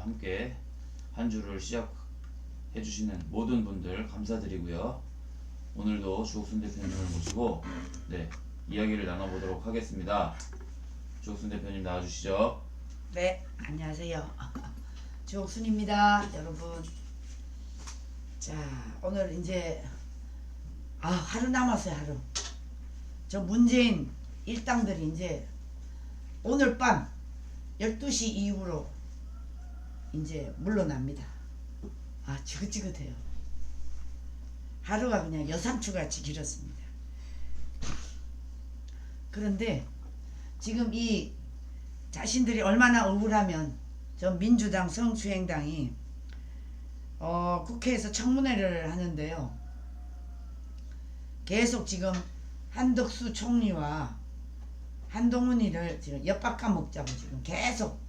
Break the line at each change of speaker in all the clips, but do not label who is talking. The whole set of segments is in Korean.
함께 한 주를 시작해 주시는 모든 분들 감사드리고요. 오늘도 주옥순 대표님을 모시고 이야기를 나눠보도록 하겠습니다. 주옥순 대표님 나와주시죠.
네, 안녕하세요. 주옥순입니다, 여러분. 자, 오늘 이제 하루 남았어요. 하루. 저 문재인 일당들이 이제 오늘 밤 12시 이후로 이제 물러납니다. 지긋지긋해요. 하루가 그냥 여상추같이 길었습니다. 그런데 지금 이 자신들이 얼마나 억울하면 저 민주당 성추행당이 국회에서 청문회를 하는데요. 계속 지금 한덕수 총리와 한동훈이를 지금 엿바꿔 먹자고 지금 계속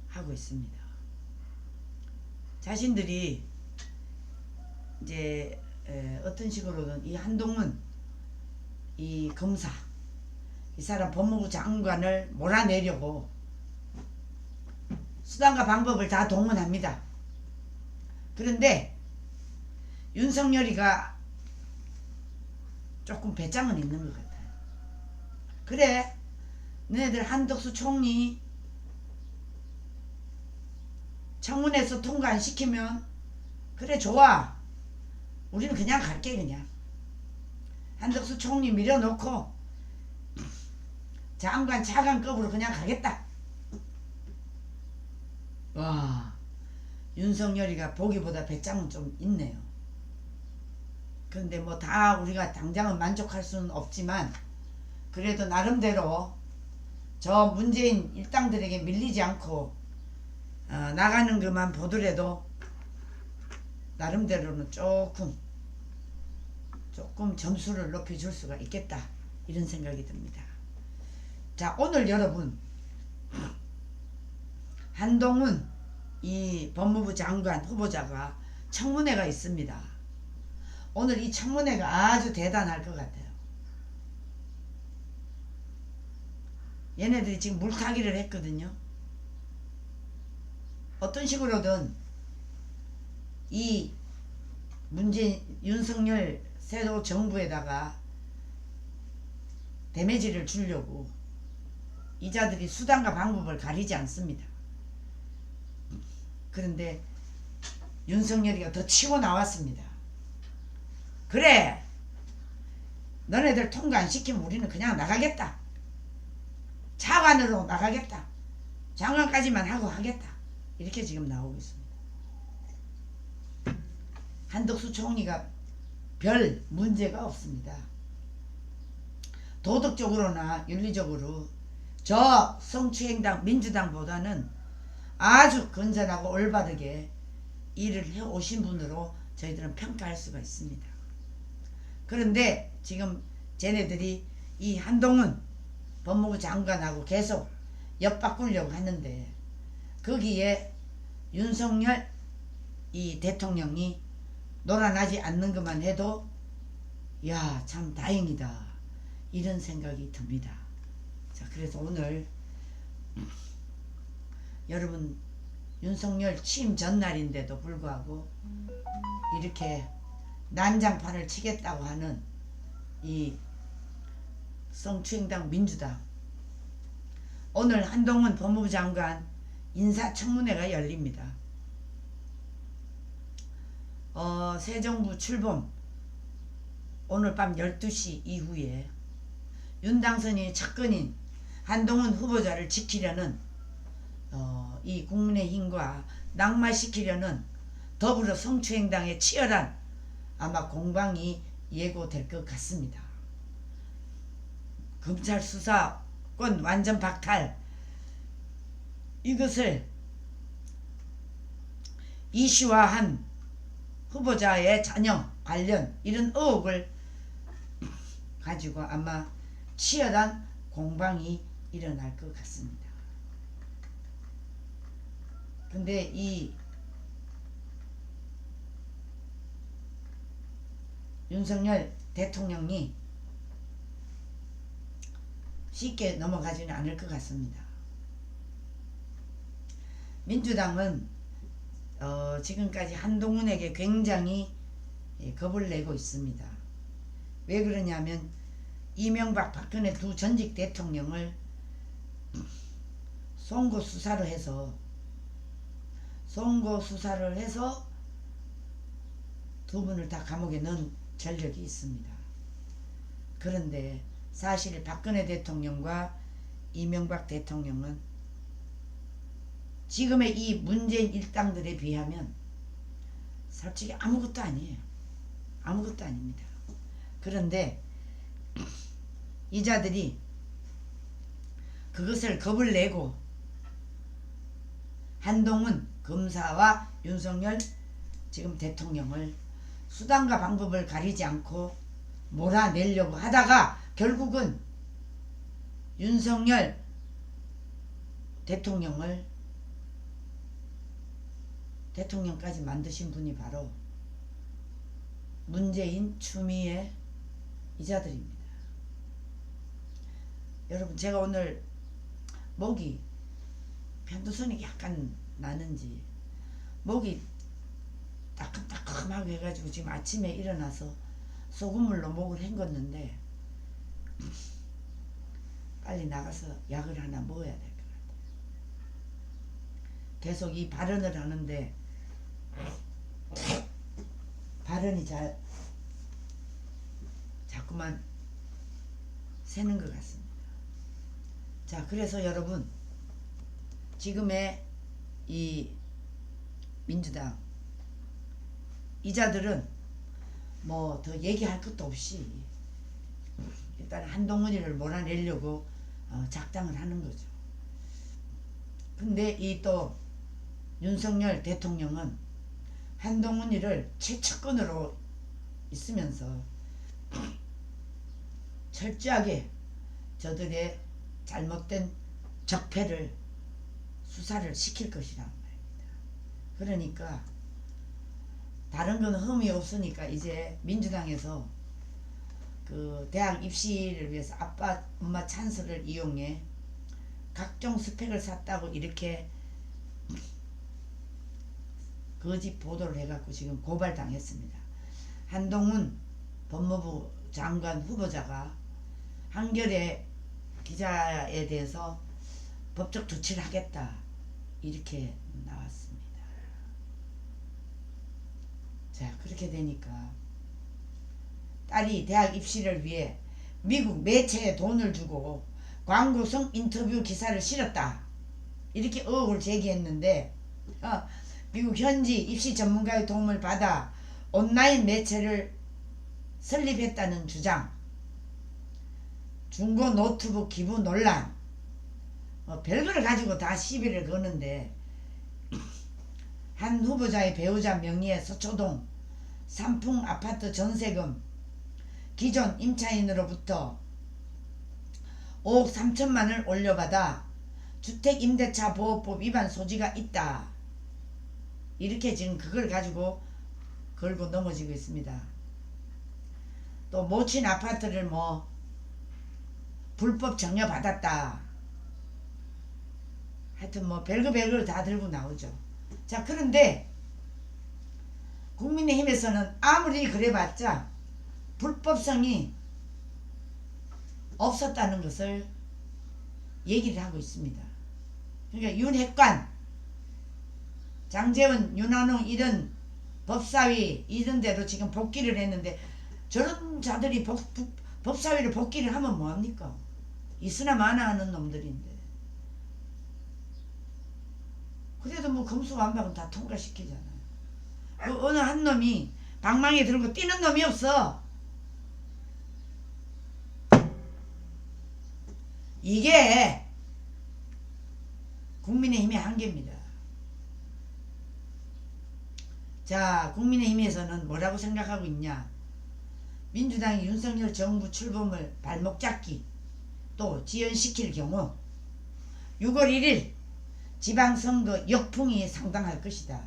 하고 있습니다. 자신들이 이제 어떤 식으로든 이 한동훈 이 검사 이 사람 법무부 장관을 몰아내려고 수단과 방법을 다 동원합니다. 그런데 윤석열이가 조금 배짱은 있는 것 같아요. 그래, 너네들 한덕수 총리 청문회에서 통과 안 시키면 그래 좋아, 우리는 그냥 갈게. 그냥 한덕수 총리 밀어놓고 장관 차관급으로 그냥 가겠다. 와, 윤석열이가 보기보다 배짱은 좀 있네요. 그런데 뭐 다 우리가 당장은 만족할 수는 없지만 그래도 나름대로 저 문재인 일당들에게 밀리지 않고 나가는 것만 보더라도 나름대로는 조금 점수를 높여줄 수가 있겠다, 이런 생각이 듭니다. 자, 오늘 여러분, 한동훈 이 법무부 장관 후보자가 청문회가 있습니다. 오늘 이 청문회가 아주 대단할 것 같아요. 얘네들이 지금 물타기를 했거든요. 어떤 식으로든 이 윤석열 새로 정부에다가 데미지를 주려고 이자들이 수단과 방법을 가리지 않습니다. 그런데 윤석열이가 더 치고 나왔습니다. 그래, 너네들 통과 안 시키면 우리는 그냥 나가겠다. 차관으로 나가겠다. 장관까지만 하고 하겠다. 이렇게 지금 나오고 있습니다. 한덕수 총리가 별 문제가 없습니다. 도덕적으로나 윤리적으로 저 성추행당 민주당보다는 아주 건전하고 올바르게 일을 해오신 분으로 저희들은 평가할 수가 있습니다. 그런데 지금 쟤네들이 이 한동훈 법무부 장관하고 계속 엿바꾸려고 하는데 거기에 윤석열 이 대통령이 놀아나지 않는 것만 해도 야, 참 다행이다, 이런 생각이 듭니다. 자, 그래서 오늘 여러분 윤석열 취임 전날인데도 불구하고 이렇게 난장판을 치겠다고 하는 이 성추행당 민주당, 오늘 한동훈 법무부 장관 인사청문회가 열립니다. 새 정부 출범 오늘 밤 12시 이후에 윤 당선인의 측근인 한동훈 후보자를 지키려는 이 국민의힘과 낙마시키려는 더불어 성추행당의 치열한 아마 공방이 예고될 것 같습니다. 검찰 수사권 완전 박탈, 이것을 이슈화한 후보자의 자녀 관련 이런 의혹을 가지고 아마 치열한 공방이 일어날 것 같습니다. 근데 이 윤석열 대통령이 쉽게 넘어가지는 않을 것 같습니다. 민주당은 지금까지 한동훈에게 굉장히 겁을 내고 있습니다. 왜 그러냐면 이명박 박근혜 두 전직 대통령을 선고 수사를 해서 두 분을 다 감옥에 넣은 전력이 있습니다. 그런데 사실 박근혜 대통령과 이명박 대통령은 지금의 이 문재인 일당들에 비하면 솔직히 아무것도 아니에요. 아무것도 아닙니다. 그런데 이자들이 그것을 겁을 내고 한동훈 검사와 윤석열 지금 대통령을 수단과 방법을 가리지 않고 몰아내려고 하다가 결국은 윤석열 대통령까지 만드신 분이 바로 문재인 추미애 이자들입니다. 여러분, 제가 오늘 목이 편도선이 약간 나는지 목이 따끔따끔하게 해가지고 지금 아침에 일어나서 소금물로 목을 헹궜는데 빨리 나가서 약을 하나 먹어야 될 것 같아요. 계속 이 발언을 하는데 발언이 자꾸만 새는 것 같습니다. 자, 그래서 여러분, 지금의 이 민주당 이자들은 뭐 더 얘기할 것도 없이 일단 한동훈이를 몰아내려고 작당을 하는 거죠. 근데 이 또 윤석열 대통령은 한동훈이를 최측근으로 있으면서 철저하게 저들의 잘못된 적폐를 수사를 시킬 것이란 말입니다. 그러니까 다른 건 흠이 없으니까 이제 민주당에서 그 대학 입시를 위해서 아빠 엄마 찬스를 이용해 각종 스펙을 샀다고 이렇게 거짓 보도를 해갖고 지금 고발당했습니다. 한동훈 법무부 장관 후보자가 한겨레 기자에 대해서 법적 조치를 하겠다 이렇게 나왔습니다. 자, 그렇게 되니까 딸이 대학 입시를 위해 미국 매체에 돈을 주고 광고성 인터뷰 기사를 실었다 이렇게 의혹을 제기했는데 미국 현지 입시 전문가의 도움을 받아 온라인 매체를 설립했다는 주장, 중고 노트북 기부 논란, 별거를 가지고 다 시비를 거는데 한 후보자의 배우자 명의의 서초동 삼풍 아파트 전세금 기존 임차인으로부터 5억 3천만을 올려받아 주택임대차 보호법 위반 소지가 있다. 이렇게 지금 그걸 가지고 걸고 넘어지고 있습니다. 또 모친 아파트를 뭐 불법 정려받았다. 하여튼 뭐 별거 다 들고 나오죠. 자, 그런데 국민의힘에서는 아무리 그래봤자 불법성이 없었다는 것을 얘기를 하고 있습니다. 그러니까 윤핵관, 장제원, 윤한홍 이런 법사위 이런 데도 지금 복귀를 했는데 저런 자들이 법사위를 복귀를 하면 뭐합니까? 있으나 마나 하는 놈들인데. 그래도 뭐 검수완박은 다 통과시키잖아요. 그 어느 한 놈이 방망이 들고 뛰는 놈이 없어. 이게 국민의힘의 한계입니다. 자, 국민의힘에서는 뭐라고 생각하고 있냐? 민주당이 윤석열 정부 출범을 발목 잡기 또 지연시킬 경우 6월 1일 지방선거 역풍이 상당할 것이다.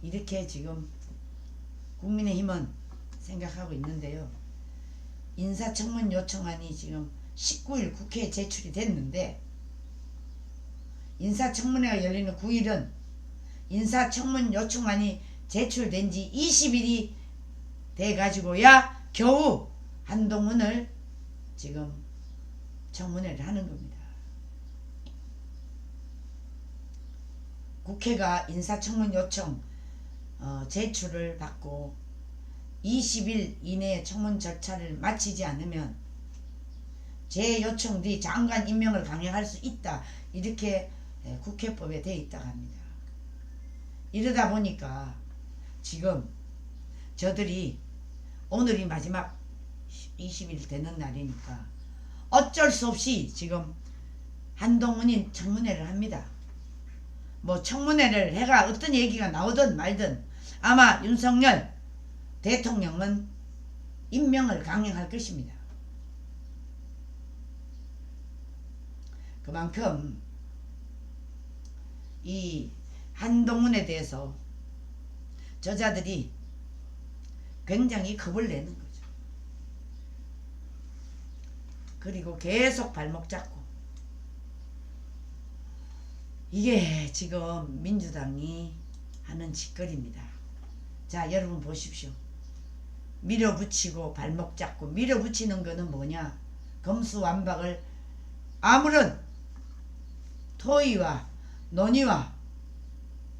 이렇게 지금 국민의힘은 생각하고 있는데요. 인사청문 요청안이 지금 19일 국회에 제출이 됐는데 인사청문회가 열리는 9일은 인사청문 요청안이 제출된 지 20일이 돼가지고야 겨우 한동훈을 지금 청문회를 하는 겁니다. 국회가 인사청문 요청 제출을 받고 20일 이내에 청문 절차를 마치지 않으면 재요청 뒤 장관 임명을 강행할 수 있다. 이렇게 국회법에 되어 있다고 합니다. 이러다 보니까 지금 저들이 오늘이 마지막 20일 되는 날이니까 어쩔 수 없이 지금 한동훈이 청문회를 합니다. 뭐 청문회를 해가 어떤 얘기가 나오든 말든 아마 윤석열 대통령은 임명을 강행할 것입니다. 그만큼 이 한동훈에 대해서 저자들이 굉장히 겁을 내는 거죠. 그리고 계속 발목 잡고 이게 지금 민주당이 하는 짓거리입니다. 자, 여러분 보십시오. 밀어붙이고 발목 잡고 밀어붙이는 거는 뭐냐? 검수완박을 아무런 토의와 논의와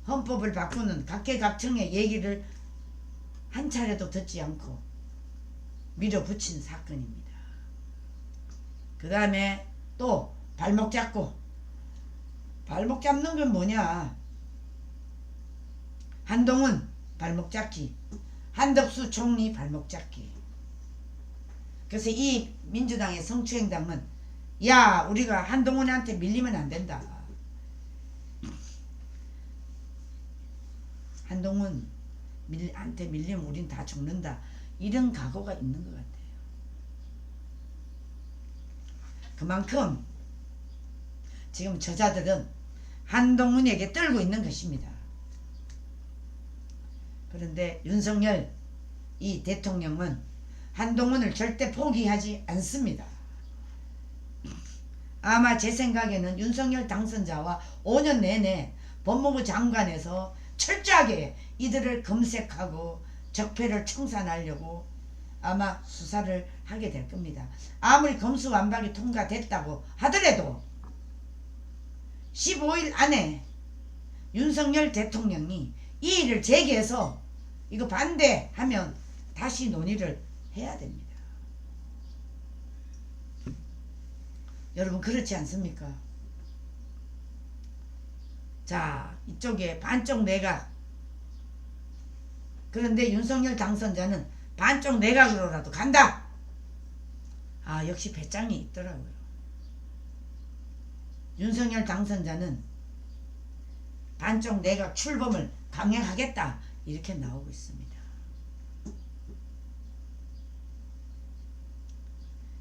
헌법을 바꾸는 각계각층의 얘기를 한 차례도 듣지 않고 밀어붙인 사건입니다. 그 다음에 또 발목 잡고 발목 잡는 건 뭐냐? 한동훈 발목 잡기, 한덕수 총리 발목 잡기. 그래서 이 민주당의 성추행당은 야, 우리가 한동훈한테 밀리면 안 된다. 한동훈한테 밀리면 우린 다 죽는다. 이런 각오가 있는 것 같아요. 그만큼 지금 저자들은 한동훈에게 떨고 있는 것입니다. 그런데 윤석열 이 대통령은 한동훈을 절대 포기하지 않습니다. 아마 제 생각에는 윤석열 당선자와 5년 내내 법무부 장관에서 철저하게 이들을 검색하고 적폐를 청산하려고 아마 수사를 하게 될 겁니다. 아무리 검수완박이 통과됐다고 하더라도 15일 안에 윤석열 대통령이 이 일을 제기해서 이거 반대하면 다시 논의를 해야 됩니다. 여러분 그렇지 않습니까? 자, 이쪽에 반쪽 내각. 그런데 윤석열 당선자는 반쪽 내각으로라도 간다. 아, 역시 배짱이 있더라고요. 윤석열 당선자는 반쪽 내각 출범을 강행하겠다. 이렇게 나오고 있습니다.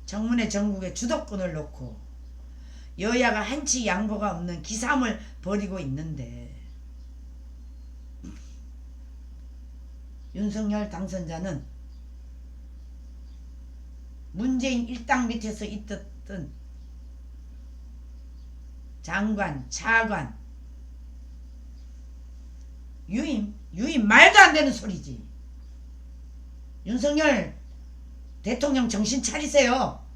정문의 전국에 주도권을 놓고 여야가 한치 양보가 없는 기싸움을 벌이고 있는데 윤석열 당선자는 문재인 일당 밑에서 있었던 장관, 차관 유임 말도 안 되는 소리지. 윤석열 대통령 정신 차리세요.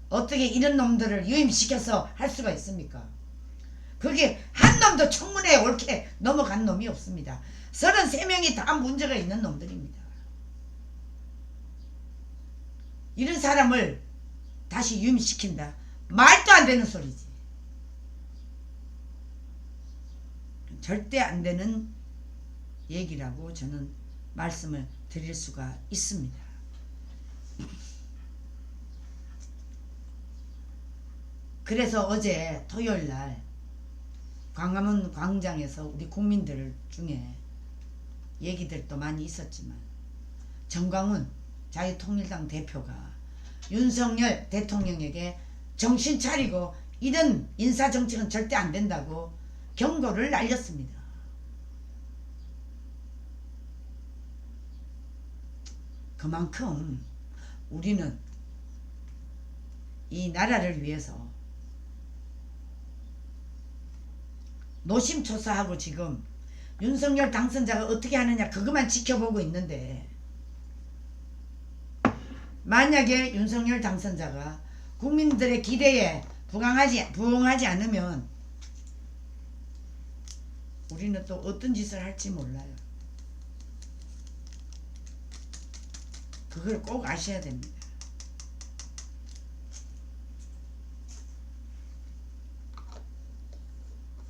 어떻게 이런 놈들을 유임시켜서 할 수가 있습니까? 그게 한 놈도 청문회에 옳게 넘어간 놈이 없습니다. 33명이 다 문제가 있는 놈들입니다. 이런 사람을 다시 유임시킨다. 말도 안 되는 소리지. 절대 안 되는 얘기라고 저는 말씀을 드릴 수가 있습니다. 그래서 어제 토요일날 광화문 광장에서 우리 국민들 중에 얘기들도 많이 있었지만 정광훈 자유통일당 대표가 윤석열 대통령에게 정신 차리고 이런 인사정책은 절대 안 된다고 경고를 날렸습니다. 그만큼 우리는 이 나라를 위해서 노심초사하고 지금 윤석열 당선자가 어떻게 하느냐 그것만 지켜보고 있는데, 만약에 윤석열 당선자가 국민들의 기대에 부응하지 않으면 우리는 또 어떤 짓을 할지 몰라요. 그걸 꼭 아셔야 됩니다.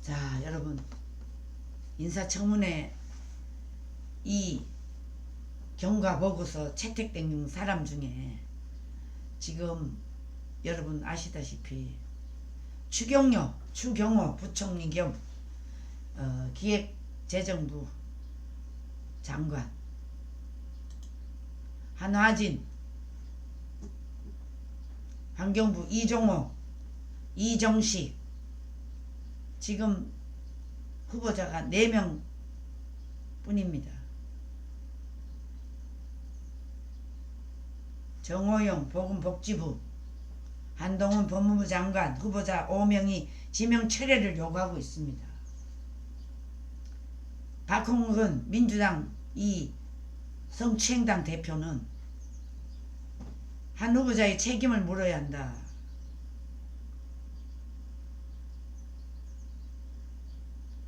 자, 여러분, 인사청문회 이 경과 보고서 채택된 사람 중에 지금 여러분 아시다시피 추경호 부총리 겸 기획재정부 장관, 한화진, 환경부 이종호, 이정식, 지금 후보자가 4명 뿐입니다. 정호영 보건복지부, 한동훈 법무부 장관 후보자 5명이 지명 철회를 요구하고 있습니다. 박홍근 민주당 이 성추행당 대표는 한 후보자의 책임을 물어야 한다.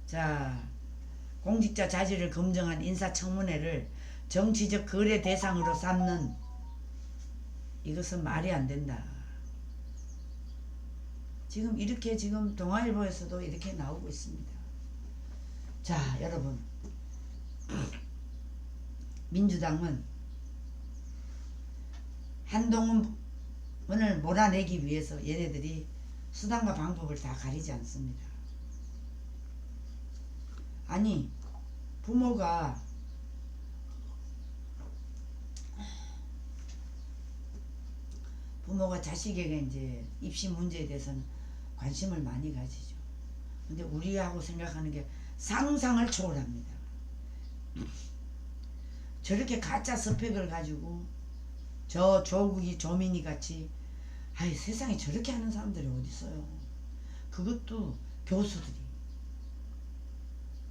자, 공직자 자질을 검증한 인사청문회를 정치적 거래 대상으로 삼는 이것은 말이 안 된다. 지금 이렇게 지금 동아일보에서도 이렇게 나오고 있습니다. 자, 여러분, 민주당은 한동훈을 몰아내기 위해서 얘네들이 수단과 방법을 다 가리지 않습니다. 아니, 부모가 자식에게 이제 입시 문제에 대해서는 관심을 많이 가지죠. 근데 우리하고 생각하는 게 상상을 초월합니다. 저렇게 가짜 스펙을 가지고 저 조국이 조민이 같이, 아이 세상에 저렇게 하는 사람들이 어디 있어요. 그것도 교수들이.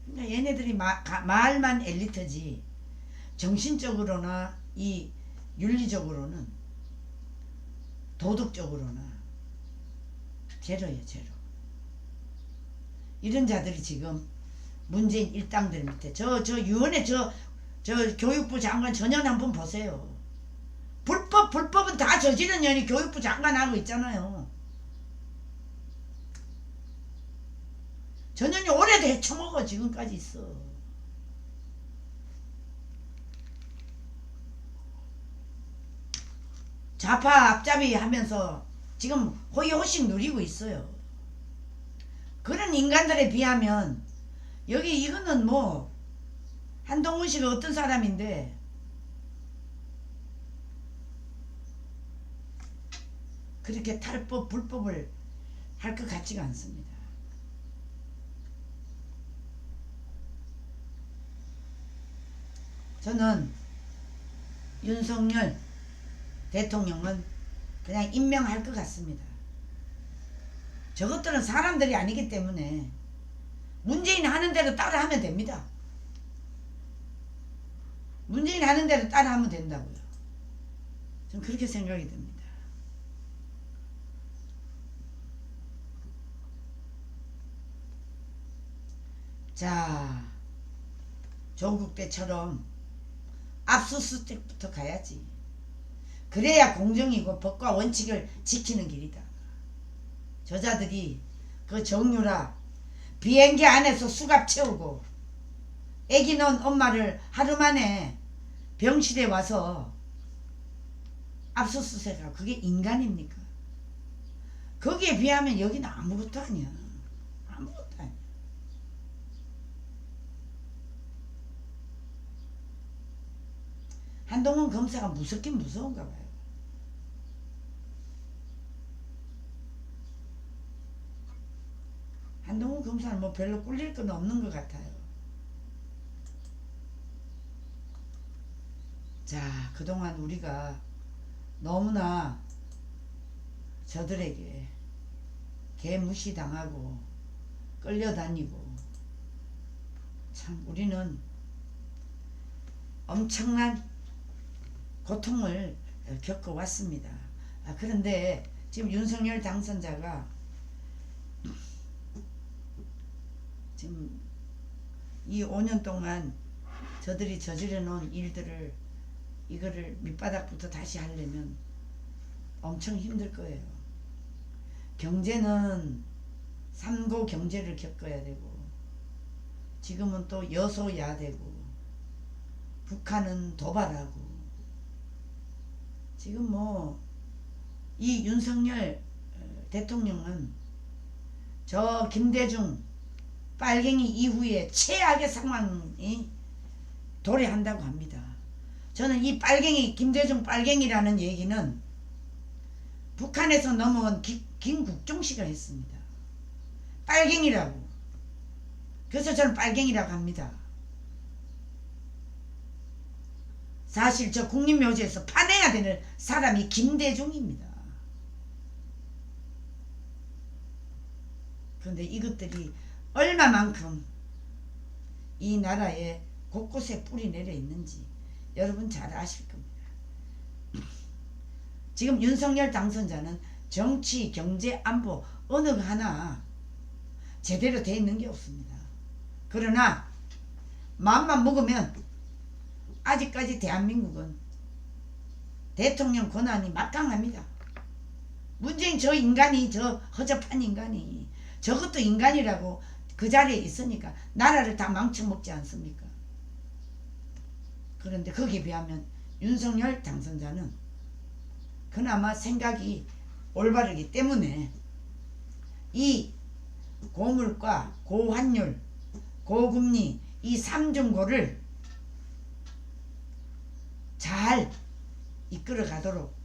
그러니까 얘네들이 말만 엘리트지 정신적으로나 이 윤리적으로는 도덕적으로나 제로예요, 제로. 이런 자들이 지금 문재인 일당들 밑에 저 유언의 저 교육부 장관 전현 한번 보세요. 불법은 다 저지른 년이 교육부 장관하고 있잖아요. 전현이 오래도 헤쳐먹어 지금까지 있어. 좌파 앞잡이 하면서 지금 호의호식 누리고 있어요. 그런 인간들에 비하면 여기 이거는 뭐 한동훈 씨가 어떤 사람인데 그렇게 탈법 불법을 할 것 같지가 않습니다. 저는 윤석열 대통령은 그냥 임명할 것 같습니다. 저것들은 사람들이 아니기 때문에 문재인 하는 대로 따라하면 됩니다. 문재인 하는 대로 따라하면 된다고요. 저는 그렇게 생각이 듭니다. 자, 조국 때처럼 압수수색부터 가야지. 그래야 공정이고 법과 원칙을 지키는 길이다. 저자들이 그 정유라 비행기 안에서 수갑 채우고 애기 낳은 엄마를 하루 만에 병실에 와서 압수수색하고 그게 인간입니까? 거기에 비하면 여기는 아무것도 아니야. 아무것도 아니야. 한동훈 검사가 무섭긴 무서운가 봐요. 한동훈 검사는 뭐 별로 꿀릴 건 없는 것 같아요. 자, 그동안 우리가 너무나 저들에게 개무시당하고 끌려다니고 참 우리는 엄청난 고통을 겪어왔습니다. 그런데 지금 윤석열 당선자가 지금 이 5년 동안 저들이 저지러 놓은 일들을 이거를 밑바닥부터 다시 하려면 엄청 힘들 거예요. 경제는 삼고 경제를 겪어야 되고 지금은 또 여소야되고 북한은 도발하고 지금 뭐 이 윤석열 대통령은 저 김대중 빨갱이 이후에 최악의 상황이 도래한다고 합니다. 저는 이 빨갱이 김대중 빨갱이라는 얘기는 북한에서 넘어온 김국종씨가 했습니다. 빨갱이라고. 그래서 저는 빨갱이라고 합니다. 사실 저 국립묘지에서 파내야 되는 사람이 김대중입니다. 그런데 이것들이 얼마만큼 이 나라에 곳곳에 뿌리 내려 있는지 여러분 잘 아실 겁니다. 지금 윤석열 당선자는 정치, 경제, 안보 어느 하나 제대로 돼 있는 게 없습니다. 그러나 마음만 먹으면 아직까지 대한민국은 대통령 권한이 막강합니다. 문재인 저 인간이, 저 허접한 인간이 저것도 인간이라고 그 자리에 있으니까 나라를 다 망쳐먹지 않습니까? 그런데 거기에 비하면 윤석열 당선자는 그나마 생각이 올바르기 때문에 이 고물가, 고환율, 고금리 이 삼중고를 잘 이끌어 가도록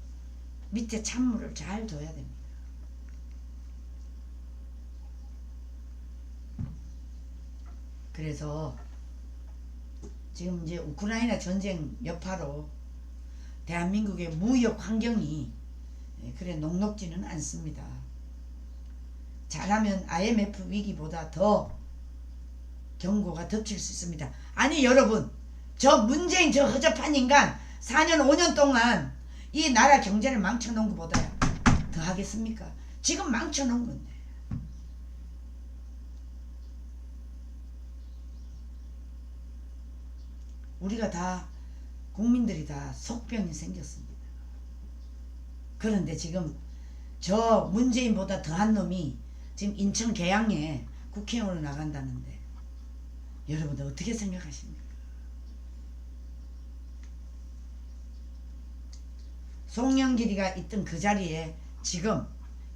밑에 찬물을 잘 둬야 됩니다. 그래서 지금 이제 우크라이나 전쟁 여파로 대한민국의 무역 환경이 그래 녹록지는 않습니다. 잘하면 IMF 위기보다 더 경고가 덮칠 수 있습니다. 아니 여러분, 저 문재인 저 허접한 인간 4년 5년 동안 이 나라 경제를 망쳐놓은 것보다 더 하겠습니까? 지금 망쳐놓은 건데. 우리가 다 국민들이 다 속병이 생겼습니다. 그런데 지금 저 문재인보다 더한 놈이 지금 인천 계양에 국회의원으로 나간다는데 여러분들 어떻게 생각하십니까? 송영길이가 있던 그 자리에 지금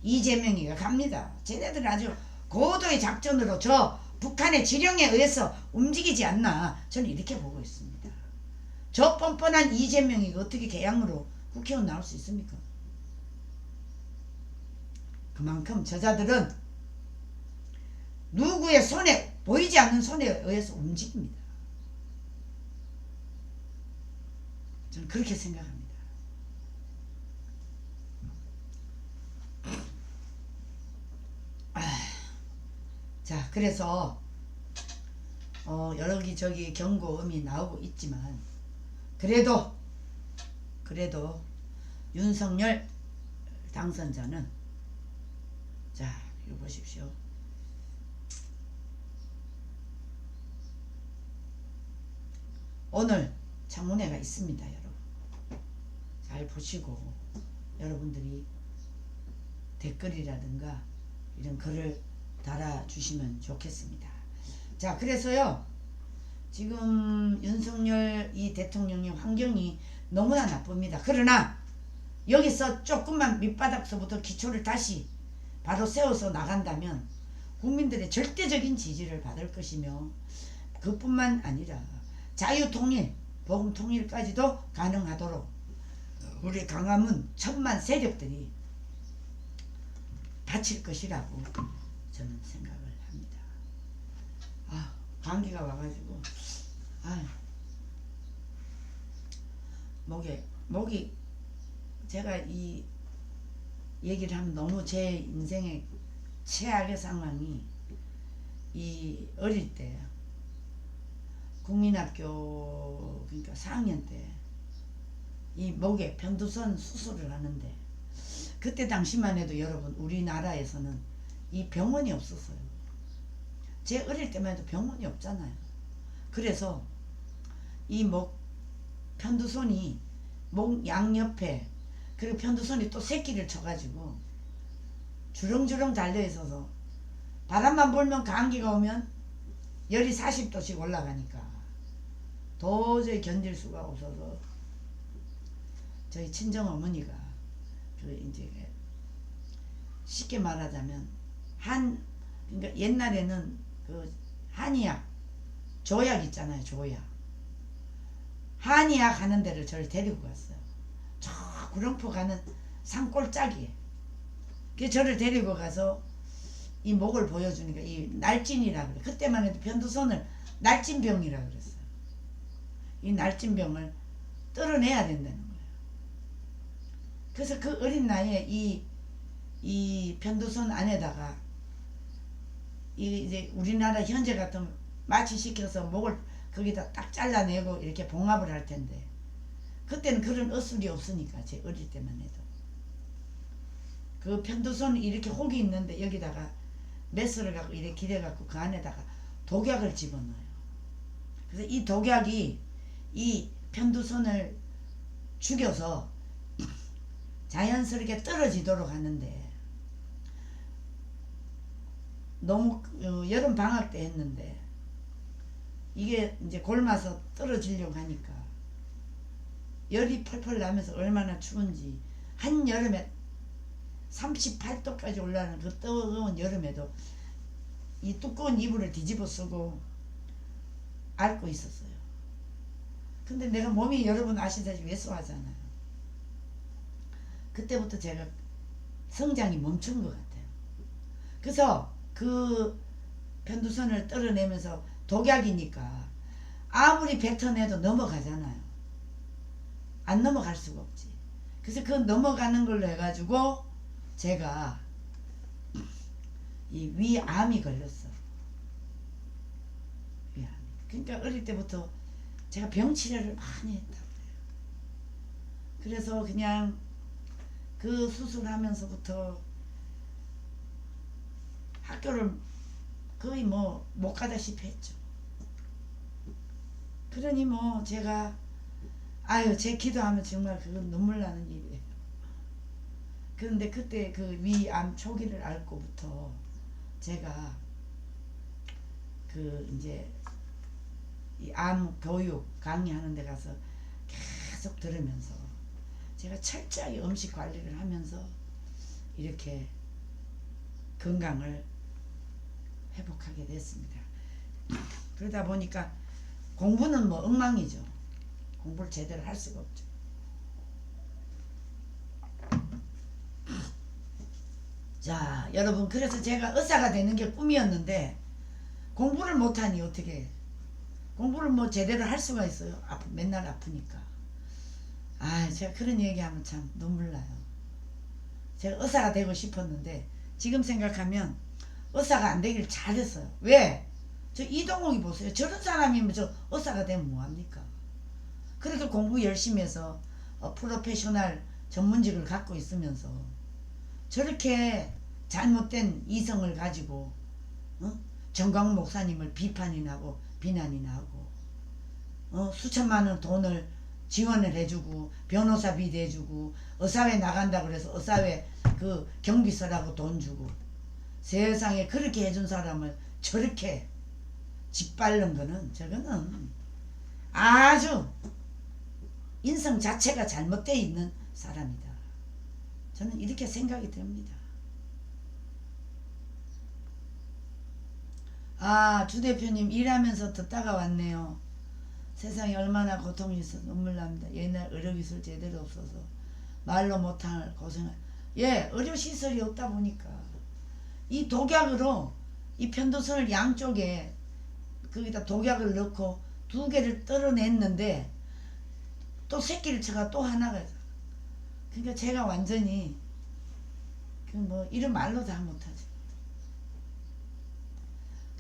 이재명이가 갑니다. 쟤네들은 아주 고도의 작전으로 저 북한의 지령에 의해서 움직이지 않나 저는 이렇게 보고 있습니다. 저 뻔뻔한 이재명이 어떻게 계양으로 국회의원 나올 수 있습니까? 그만큼 저자들은 누구의 손에 보이지 않는 손에 의해서 움직입니다. 저는 그렇게 생각합니다. 자, 그래서 여기저기 경고음이 나오고 있지만 그래도 윤석열 당선자는 자, 이거 보십시오. 오늘 청문회가 있습니다, 여러분. 잘 보시고 여러분들이 댓글이라든가 이런 글을 달아주시면 좋겠습니다. 자, 그래서요, 지금 윤석열 이 대통령의 환경이 너무나 나쁩니다. 그러나 여기서 조금만 밑바닥서부터 기초를 다시 바로 세워서 나간다면 국민들의 절대적인 지지를 받을 것이며 그뿐만 아니라 자유통일, 복음통일까지도 가능하도록 우리 강화문 천만 세력들이 바칠 것이라고 저는 생각을 합니다. 감기가 와가지고 목이 제가 이 얘기를 하면 너무 제 인생의 최악의 상황이 이 어릴 때 국민학교 그러니까 4학년 때 이 목에 편두선 수술을 하는데 그때 당시만 해도 여러분 우리나라에서는 이 병원이 없었어요. 제 어릴 때만 해도 병원이 없잖아요. 그래서 이 목 편두선이 목 양옆에 그리고 편두선이 또 새끼를 쳐가지고 주렁주렁 달려있어서 바람만 불면 감기가 오면 열이 40도씩 올라가니까 도저히 견딜 수가 없어서 저희 친정어머니가 그 이제 쉽게 말하자면 그러니까 옛날에는 그 한의학 조약 있잖아요. 조약 한의학 하는 데를 저를 데리고 갔어요. 저 구룡포 가는 산골짜기에 그 저를 데리고 가서 이 목을 보여주니까 이 날진이라 그래. 그때만 해도 편두선을 날진병이라 그랬어요. 이 날진병을 떨어내야 된다는 거예요. 그래서 그 어린 나이에 이 편두선 안에다가 이제 우리나라 현재 같으면 마취시켜서 목을 거기다 딱 잘라내고 이렇게 봉합을 할 텐데 그때는 그런 어술이 없으니까 제 어릴 때만 해도 그 편두선 이렇게 혹이 있는데 여기다가 메스를 갖고 이렇게 기대갖고 그 안에다가 독약을 집어넣어요. 그래서 이 독약이 이 편두선을 죽여서 자연스럽게 떨어지도록 하는데 너무 여름 방학 때 했는데 이게 이제 골마서 떨어지려고 하니까 열이 펄펄 나면서 얼마나 추운지 한여름에 38도까지 올라가는 그 뜨거운 여름에도 이 두꺼운 이불을 뒤집어 쓰고 앓고 있었어요. 근데 내가 몸이 여러분 아시다시피 왜소하잖아요. 그때부터 제가 성장이 멈춘 것 같아요. 그래서 그 편두선을 떨어내면서 독약이니까 아무리 뱉어내도 넘어가잖아요. 안 넘어갈 수가 없지. 그래서 그 넘어가는 걸로 해가지고 제가 이 위암이 걸렸어. 위암이. 그러니까 어릴 때부터 제가 병치료를 많이 했다고 그래요. 그래서 그냥 그 수술하면서부터 학교를 거의 뭐 못 가다시피 했죠. 그러니 뭐 제가 아유 제 기도하면 정말 그건 눈물 나는 일이에요. 그런데 그때 그 위암 초기를 앓고부터 제가 그 이제 이 암 교육 강의하는 데 가서 계속 들으면서 제가 철저하게 음식 관리를 하면서 이렇게 건강을 회복하게 됐습니다. 그러다 보니까 공부는 뭐 엉망이죠. 공부를 제대로 할 수가 없죠. 자, 여러분 그래서 제가 의사가 되는 게 꿈이었는데 공부를 못하니 어떻게 공부를 뭐 제대로 할 수가 있어요. 맨날 아프니까. 아, 제가 그런 얘기하면 참 눈물 나요. 제가 의사가 되고 싶었는데 지금 생각하면 의사가 안 되길 잘했어요. 왜? 저 이동욱이 보세요. 저런 사람이면 저 의사가 되면 뭐합니까? 그렇게 공부 열심히 해서 프로페셔널 전문직을 갖고 있으면서 저렇게 잘못된 이성을 가지고 정광 목사님을 비판이나 하고 비난이나 하고 수천만 원 돈을 지원을 해주고 변호사비 대주고 의사회 나간다고 그래서 의사회 그 경비서라고 돈 주고 세상에 그렇게 해준 사람을 저렇게 짓밟는 거는 저거는 아주 인성 자체가 잘못되어 있는 사람이다. 저는 이렇게 생각이 듭니다. 아, 주 대표님 일하면서 듣다가 왔네요. 세상에 얼마나 고통이 있어 눈물 납니다. 옛날 의료기술 제대로 없어서 말로 못할 고생을 예, 의료시설이 없다 보니까 이 독약으로 이 편도선을 양쪽에 거기다 독약을 넣고 2개를 떨어냈는데 또 새끼를 쳐가 또 하나가 그러니까 제가 완전히 그 뭐 이런 말로 다 못하죠.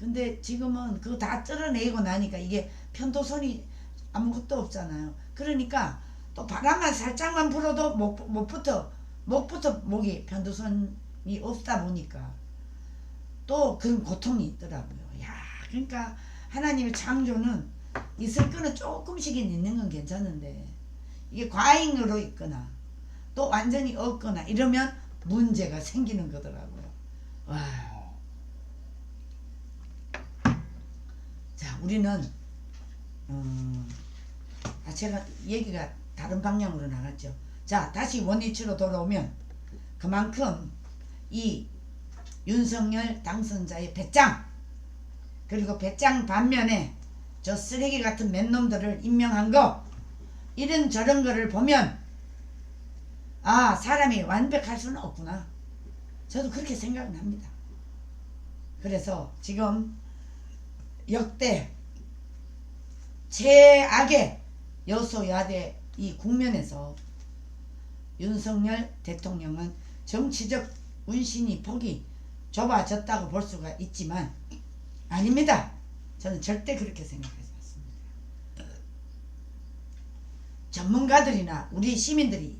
근데 지금은 그거 다 뜯어내고 나니까 이게 편도선이 아무것도 없잖아요. 그러니까 또 바람만 살짝만 불어도 목부터 목이 편도선이 없다 보니까 또 그런 고통이 있더라고요. 야, 그러니까 하나님의 창조는 있을 거는 조금씩은 있는 건 괜찮은데 이게 과잉으로 있거나 또 완전히 없거나 이러면 문제가 생기는 거더라고요. 와. 자, 우리는 제가 얘기가 다른 방향으로 나갔죠. 자, 다시 원위치로 돌아오면 그만큼 이 윤석열 당선자의 배짱, 그리고 배짱 반면에 저 쓰레기 같은 맨놈들을 임명한 거, 이런 저런 거를 보면 아, 사람이 완벽할 수는 없구나. 저도 그렇게 생각은 합니다. 그래서 지금 역대 최악의 여소야대 이 국면에서 윤석열 대통령은 정치적 운신이 폭이 좁아졌다고 볼 수가 있지만 아닙니다. 저는 절대 그렇게 생각하지 않습니다. 전문가들이나 우리 시민들이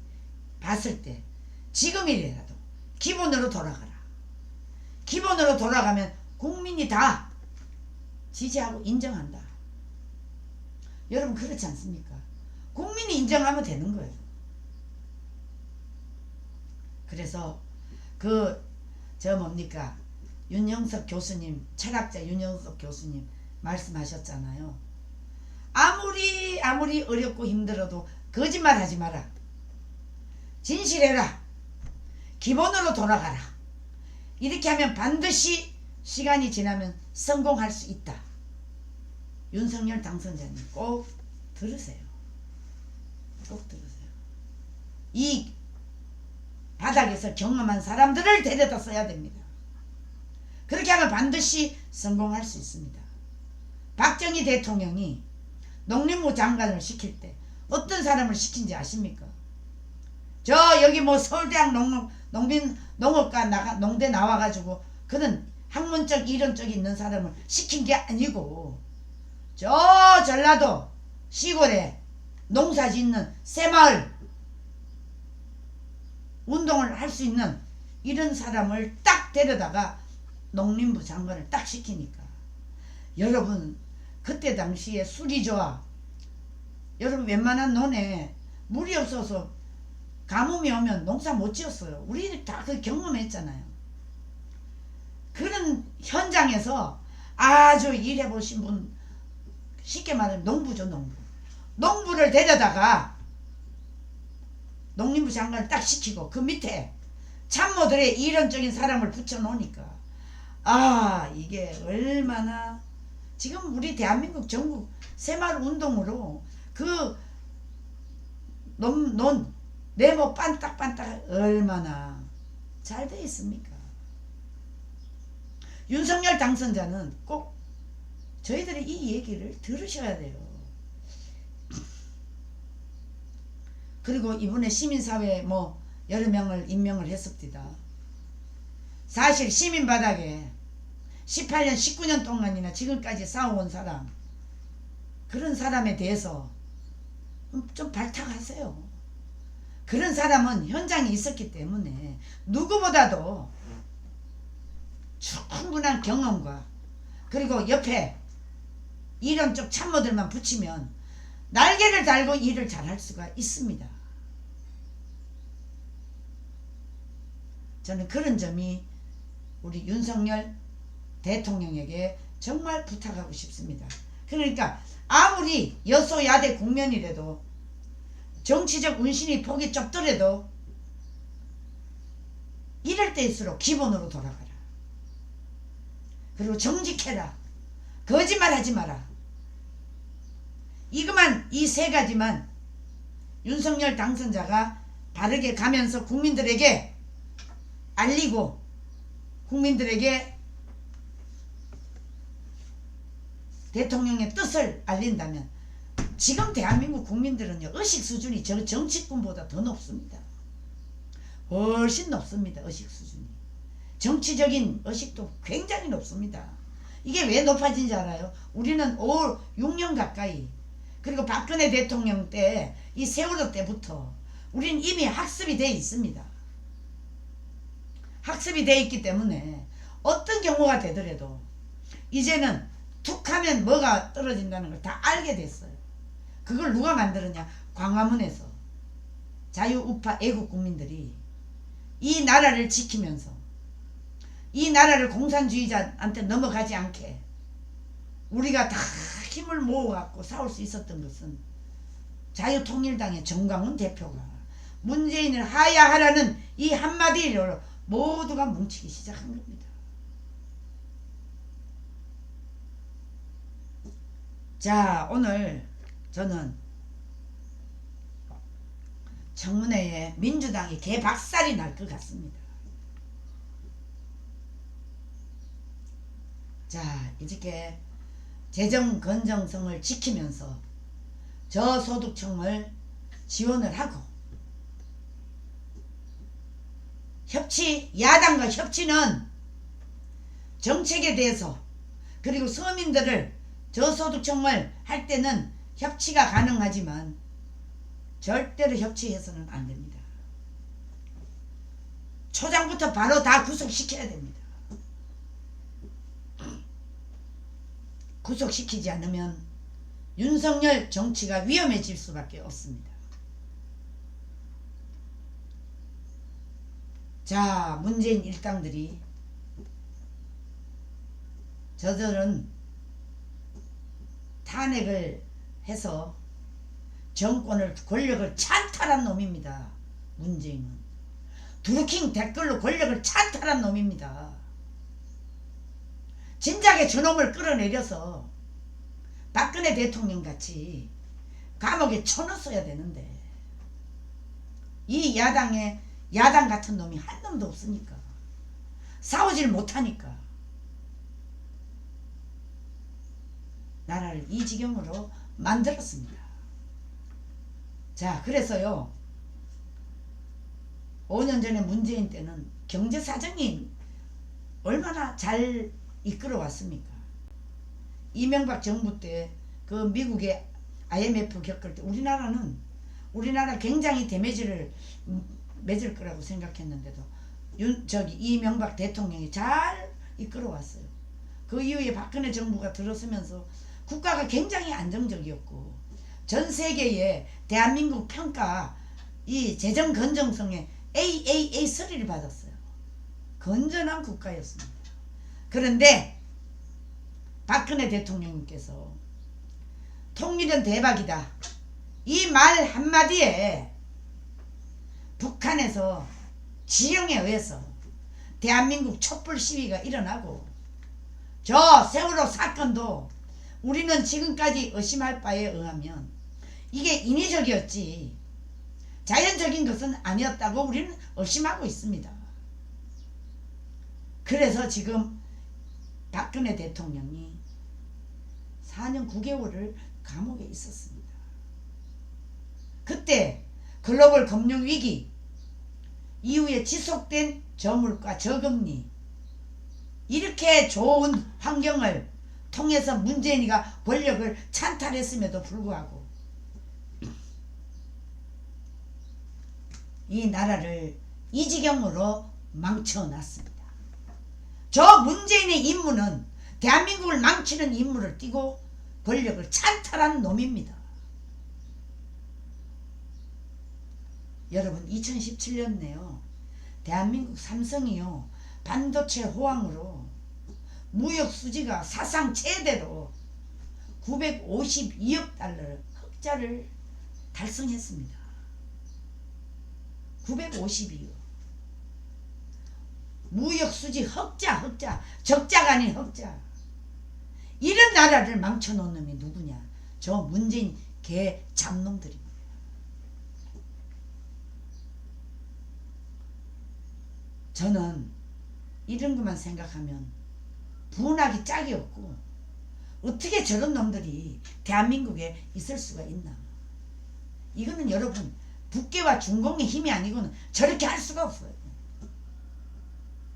봤을 때 지금이라도 기본으로 돌아가라. 기본으로 돌아가면 국민이 다 지지하고 인정한다. 여러분 그렇지 않습니까? 국민이 인정하면 되는 거예요. 그래서 뭡니까? 윤영석 교수님, 철학자 윤영석 교수님 말씀하셨잖아요. 아무리 어렵고 힘들어도 거짓말 하지 마라. 진실해라. 기본으로 돌아가라. 이렇게 하면 반드시 시간이 지나면 성공할 수 있다. 윤석열 당선자님 꼭 들으세요. 꼭 들으세요. 이 바닥에서 경험한 사람들을 데려다 써야 됩니다. 그렇게 하면 반드시 성공할 수 있습니다. 박정희 대통령이 농림부 장관을 시킬 때 어떤 사람을 시킨지 아십니까? 저 여기 뭐 서울대학 농업과 농대 나와가지고 그런 학문적 이론적 있는 사람을 시킨 게 아니고 저 전라도 시골에 농사 짓는 새마을 운동을 할 수 있는 이런 사람을 딱 데려다가 농림부 장관을 딱 시키니까 여러분 그때 당시에 술이 좋아. 여러분 웬만한 논에 물이 없어서 가뭄이 오면 농사 못 지었어요. 우리 다 그 경험했잖아요. 그런 현장에서 아주 일해보신 분, 쉽게 말하면 농부죠. 농부를 데려다가 농림부 장관을 딱 시키고 그 밑에 참모들의 이론적인 사람을 붙여놓으니까 아, 이게 얼마나 지금 우리 대한민국 전국 새마을 운동으로 그 네모 반딱반딱 얼마나 잘 돼 있습니까? 윤석열 당선자는 꼭 저희들이 이 얘기를 들으셔야 돼요. 그리고 이번에 시민사회 여러 명을 임명을 했습니다. 사실 시민바닥에 18년 19년 동안이나 지금까지 싸워온 사람, 그런 사람에 대해서 좀 발탁하세요. 그런 사람은 현장에 있었기 때문에 누구보다도 충분한 경험과 그리고 옆에 이론적 참모들만 붙이면 날개를 달고 일을 잘할 수가 있습니다. 저는 그런 점이 우리 윤석열 대통령에게 정말 부탁하고 싶습니다. 그러니까 아무리 여소야대 국면이라도 정치적 운신이 폭이 좁더라도 이럴 때일수록 기본으로 돌아가라. 그리고 정직해라. 거짓말하지 마라. 이것만 이 세 가지만 윤석열 당선자가 바르게 가면서 국민들에게 알리고 국민들에게 대통령의 뜻을 알린다면 지금 대한민국 국민들은요 의식 수준이 저 정치꾼보다 더 높습니다. 훨씬 높습니다. 의식 수준이. 정치적인 의식도 굉장히 높습니다. 이게 왜 높아진지 알아요? 우리는 6년 가까이, 그리고 박근혜 대통령 때 이 세월호 때부터 우리는 이미 학습이 돼 있습니다. 학습이 돼 있기 때문에 어떤 경우가 되더라도 이제는 툭 하면 뭐가 떨어진다는 걸 다 알게 됐어요. 그걸 누가 만들었냐? 광화문에서 자유우파 애국 국민들이 이 나라를 지키면서 이 나라를 공산주의자한테 넘어가지 않게 우리가 다 힘을 모아갖고 싸울 수 있었던 것은 자유통일당의 정광훈 대표가 문재인을 하야하라는 이 한마디로 모두가 뭉치기 시작한 겁니다. 자, 오늘 저는 청문회에 민주당이 개박살이 날 것 같습니다. 자, 이렇게 재정 건전성을 지키면서 저소득층을 지원을 하고, 야당과 협치는 정책에 대해서, 그리고 서민들을 저소득층을 할 때는 협치가 가능하지만 절대로 협치해서는 안 됩니다. 초장부터 바로 다 구속시켜야 됩니다. 구속시키지 않으면 윤석열 정치가 위험해질 수밖에 없습니다. 자, 문재인 일당들이, 저들은 탄핵을 해서 정권을, 권력을 찬탈한 놈입니다. 문재인은 드루킹 댓글로 권력을 찬탈한 놈입니다. 진작에 저놈을 끌어내려서 박근혜 대통령 같이 감옥에 쳐넣었어야 되는데, 이 야당 같은 놈이 한 놈도 없으니까, 싸우질 못하니까 나라를 이 지경으로 만들었습니다. 자, 그래서요, 5년 전에 문재인 때는 경제사정이 얼마나 잘 이끌어왔습니까? 이명박 정부 때 그 미국의 IMF 겪을 때 우리나라 굉장히 데미지를 맺을 거라고 생각했는데도 이명박 대통령이 잘 이끌어왔어요. 그 이후에 박근혜 정부가 들어서면서 국가가 굉장히 안정적이었고, 전 세계에 대한민국 평가 이 재정 건전성에 AAA 3를 받았어요. 건전한 국가였습니다. 그런데 박근혜 대통령님께서 통일은 대박이다, 이 말 한마디에 북한에서 지령에 의해서 대한민국 촛불 시위가 일어나고, 저 세월호 사건도 우리는 지금까지 의심할 바에 의하면 이게 인위적이었지 자연적인 것은 아니었다고 우리는 의심하고 있습니다. 그래서 지금 박근혜 대통령이 4년 9개월을 감옥에 있었습니다. 그때 글로벌 금융위기 이후에 지속된 저물가 저금리, 이렇게 좋은 환경을 통해서 문재인이가 권력을 찬탈했음에도 불구하고 이 나라를 이 지경으로 망쳐놨습니다. 저 문재인의 임무는 대한민국을 망치는 임무를 띠고 권력을 찬탈한 놈입니다. 여러분, 2017년에요, 대한민국 삼성이요, 반도체 호황으로 무역 수지가 사상 최대로 952억 달러를 흑자를 달성했습니다. 952억. 무역 수지 흑자, 적자가 아닌 흑자. 이런 나라를 망쳐놓은 놈이 누구냐? 저 문재인 개 잡놈들입니다. 저는 이런 것만 생각하면 분하기 짝이 없고, 어떻게 저런 놈들이 대한민국에 있을 수가 있나? 이거는 여러분, 북괴와 중공의 힘이 아니고는 저렇게 할 수가 없어요.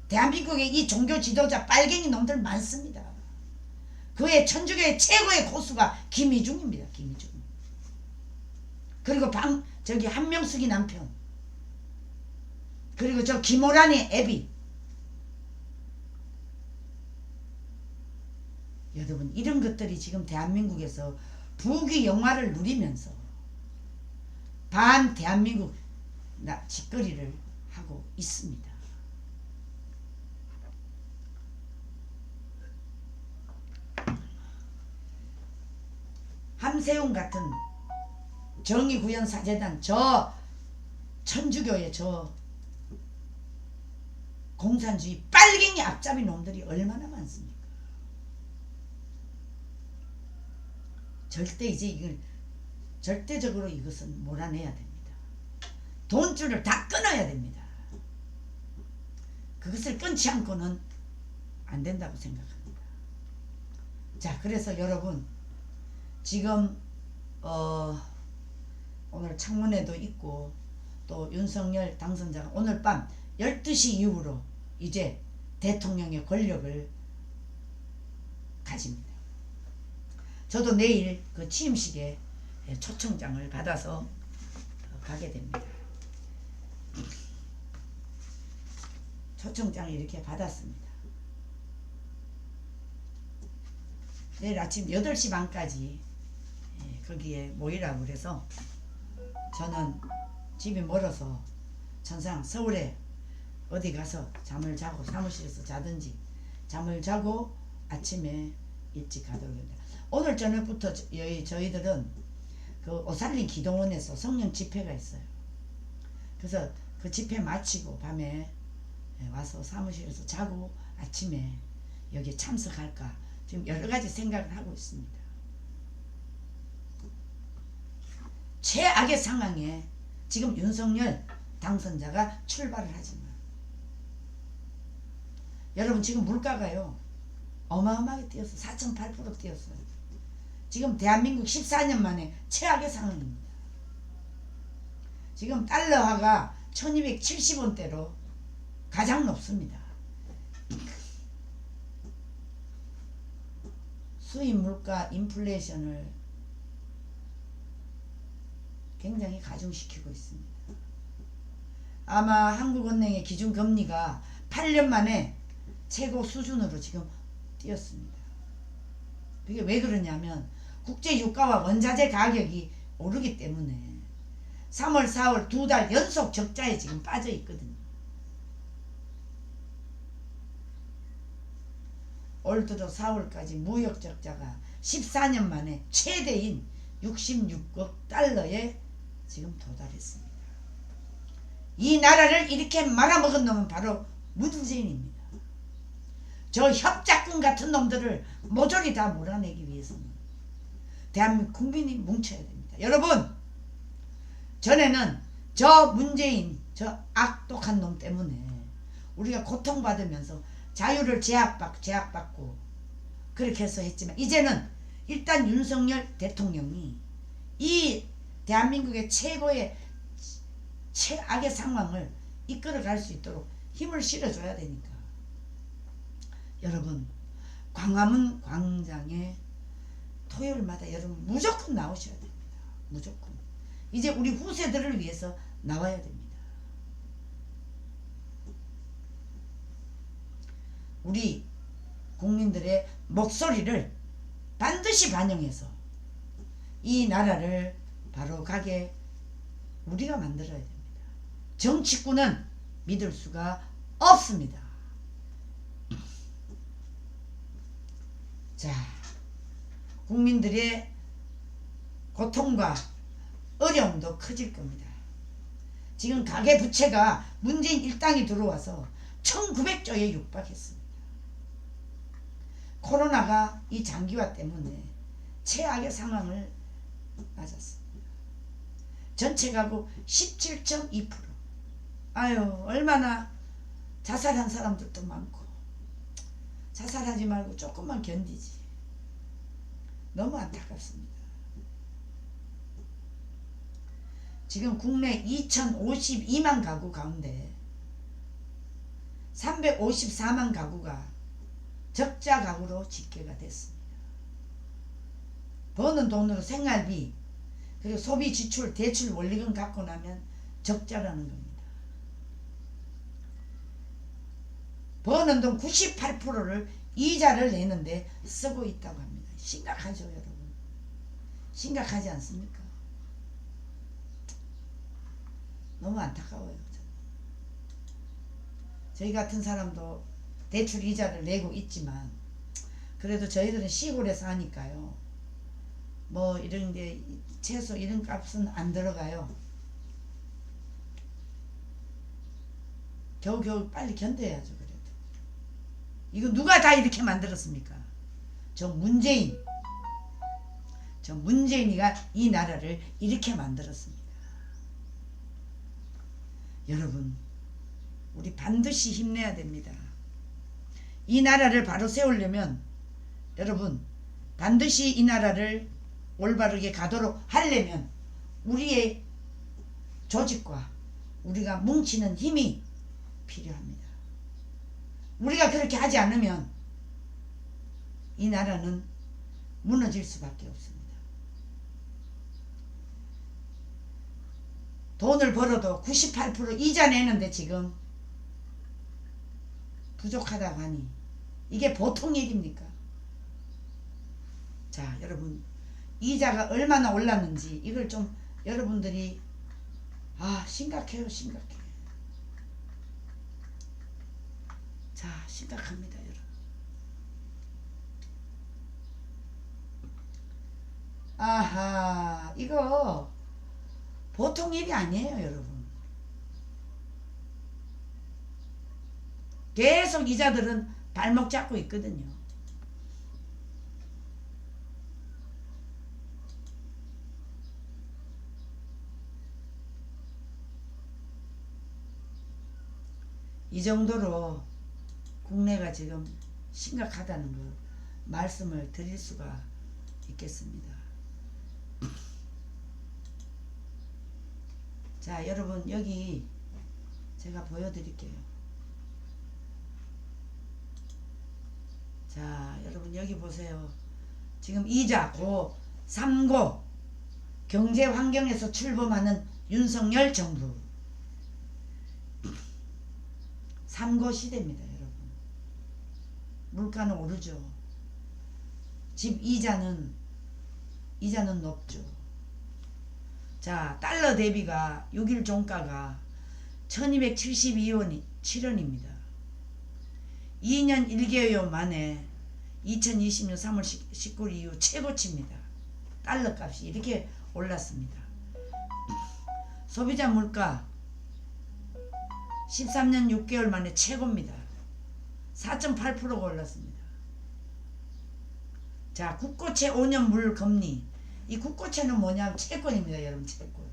대한민국에 이 종교 지도자 빨갱이 놈들 많습니다. 그의 천주교의 최고의 고수가 김희중입니다. 김희중. 그리고 저기 한명숙이 남편. 그리고 저 김호란의 애비. 여러분 이런 것들이 지금 대한민국에서 부귀 영화를 누리면서 반 대한민국 짓거리를 하고 있습니다. 함세웅 같은 정의구현사재단 저 천주교의 저 공산주의 빨갱이 앞잡이 놈들이 얼마나 많습니까? 절대 이제 이걸 절대적으로 이것은 몰아내야 됩니다. 돈줄을 다 끊어야 됩니다. 그것을 끊지 않고는 안 된다고 생각합니다. 자, 그래서 여러분 지금 오늘 창문에도 있고 또 윤석열 당선자가 오늘 밤 12시 이후로 이제 대통령의 권력을 가집니다. 저도 내일 그 취임식에 초청장을 받아서 가게 됩니다. 초청장을 이렇게 받았습니다. 내일 아침 8시 반까지 거기에 모이라고 그래서 저는 집이 멀어서 천상 서울에 어디 가서 잠을 자고 사무실에서 자든지 잠을 자고 아침에 일찍 가도록 합니다. 오늘 저녁부터 저희들은 그 오살린 기동원에서 성령 집회가 있어요. 그래서 그 집회 마치고 밤에 와서 사무실에서 자고 아침에 여기에 참석할까 지금 여러가지 생각을 하고 있습니다. 최악의 상황에 지금 윤석열 당선자가 출발을 하지만 여러분 지금 물가가요 어마어마하게 뛰었어요. 4.8% 뛰었어요. 지금 대한민국 14년 만에 최악의 상황입니다. 지금 달러화가 1270원대로 가장 높습니다. 수입 물가 인플레이션을 굉장히 가중시키고 있습니다. 아마 한국은행의 기준금리가 8년 만에 최고 수준으로 지금 뛰었습니다. 그게 왜 그러냐면 국제유가와 원자재 가격이 오르기 때문에 3월 4월 2달 연속 적자에 지금 빠져 있거든요. 올 들어 4월까지 무역 적자가 14년 만에 최대인 66억 달러에 지금 도달했습니다. 이 나라를 이렇게 말아먹은 놈은 바로 문재인입니다. 저 협작꾼 같은 놈들을 모조리 다 몰아내기 위해서는 대한민국 국민이 뭉쳐야 됩니다. 여러분 전에는 저 문재인 저 악독한 놈 때문에 우리가 고통받으면서 자유를 제약받고 그렇게 해서 했지만 이제는 일단 윤석열 대통령이 이 대한민국의 최고의 최악의 상황을 이끌어갈 수 있도록 힘을 실어줘야 되니까 여러분 광화문 광장에 토요일마다 여러분 무조건 나오셔야 됩니다. 무조건 이제 우리 후세들을 위해서 나와야 됩니다. 우리 국민들의 목소리를 반드시 반영해서 이 나라를 바로 가게 우리가 만들어야 됩니다. 정치꾼은 믿을 수가 없습니다. 자, 국민들의 고통과 어려움도 커질 겁니다. 지금 가계부채가 문재인 일당이 들어와서 1900조에 육박했습니다. 코로나가 이 장기화 때문에 최악의 상황을 맞았습니다. 전체 가구 17.2%. 아유 얼마나 자살한 사람들도 많고 자살하지 말고 조금만 견디지. 너무 안타깝습니다. 지금 국내 2052만 가구 가운데 354만 가구가 적자 가구로 집계가 됐습니다. 버는 돈으로 생활비 그리고 소비 지출 대출 원리금 갖고 나면 적자라는 겁니다. 버는 돈 98%를 이자를 내는데 쓰고 있다고 합니다. 심각하죠 여러분? 심각하지 않습니까? 너무 안타까워요. 저희 같은 사람도 대출 이자를 내고 있지만 그래도 저희들은 시골에 사니까요. 뭐 이런 게 채소 이런 값은 안 들어가요. 겨우겨우 빨리 견뎌야죠. 그래도 이거 누가 다 이렇게 만들었습니까? 저 문재인이가 이 나라를 이렇게 만들었습니다. 여러분 우리 반드시 힘내야 됩니다. 이 나라를 바로 세우려면 여러분 반드시 이 나라를 올바르게 가도록 하려면 우리의 조직과 우리가 뭉치는 힘이 필요합니다. 우리가 그렇게 하지 않으면 이 나라는 무너질 수밖에 없습니다. 돈을 벌어도 98% 이자 내는데 지금 부족하다고 하니 이게 보통 일입니까? 자 여러분 이자가 얼마나 올랐는지 이걸 좀 여러분들이 심각해요. 심각해. 자 심각합니다 여러분. 아하 이거 보통 일이 아니에요 여러분. 계속 이자들은 발목 잡고 있거든요. 이 정도로 국내가 지금 심각하다는 걸 말씀을 드릴 수가 있겠습니다. 자 여러분 여기 제가 보여드릴게요. 자 여러분 여기 보세요. 지금 이자 고 3고 경제 환경에서 출범하는 윤석열 정부 3고 시대입니다 여러분. 물가는 오르죠. 집 이자는 높죠. 자 달러 대비가 6일 종가가 1272원이 7원입니다. 2년 1개월 만에 2020년 3월 19일 이후 최고치입니다. 달러 값이 이렇게 올랐습니다. 소비자 물가 13년 6개월 만에 최고입니다. 4.8%가 올랐습니다. 자 국고채 5년 물 금리 이 국고채는 뭐냐면 채권입니다 여러분. 채권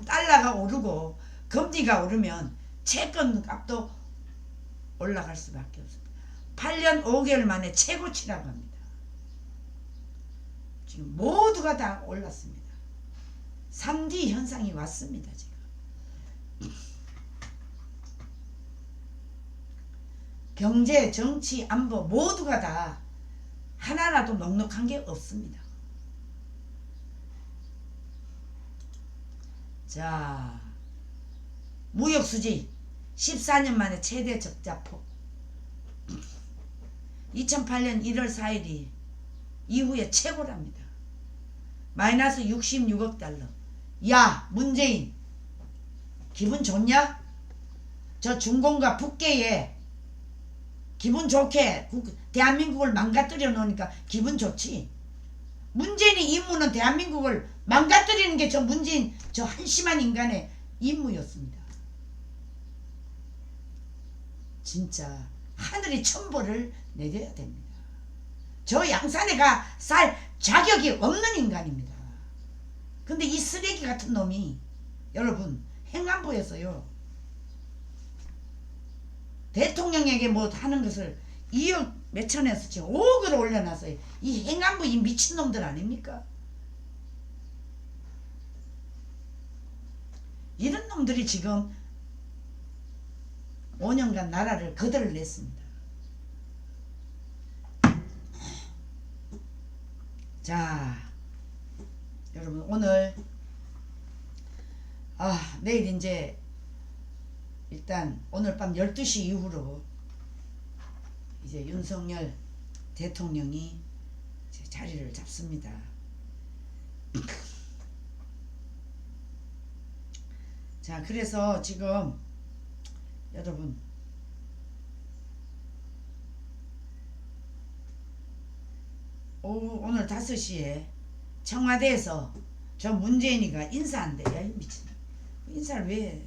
달러가 오르고 금리가 오르면 채권 값도 올라갈 수밖에 없습니다. 8년 5개월 만에 최고치라고 합니다. 지금 모두가 다 올랐습니다. 3D 현상이 왔습니다. 지금 경제, 정치, 안보 모두가 다 하나라도 넉넉한 게 없습니다. 자 무역수지 14년 만에 최대 적자폭 2008년 1월 4일이 이후에 최고랍니다. 마이너스 66억 달러. 야 문재인 기분 좋냐? 저 중공과 북계에 기분 좋게 대한민국을 망가뜨려 놓으니까 기분 좋지. 문재인의 임무는 대한민국을 망가뜨리는 게 저 문재인 저 한심한 인간의 임무였습니다. 진짜 하늘이 천벌을 내려야 됩니다. 저 양산에 살 자격이 없는 인간입니다. 근데 이 쓰레기 같은 놈이 여러분 행안부에서요 대통령에게 뭐 하는 것을 2억 몇천에서 지금 5억을 올려놨어요. 이 행안부 이 미친놈들 아닙니까? 이런 놈들이 지금 5년간 나라를 거덜을 냈습니다. 자, 여러분 오늘 내일 이제 일단 오늘 밤 12시 이후로 이제 윤석열 대통령이 이제 자리를 잡습니다. 자, 그래서 지금 여러분 오늘 5시에 청와대에서 저 문재인이가 인사한대. 야, 이 미친. 인사를 왜 해?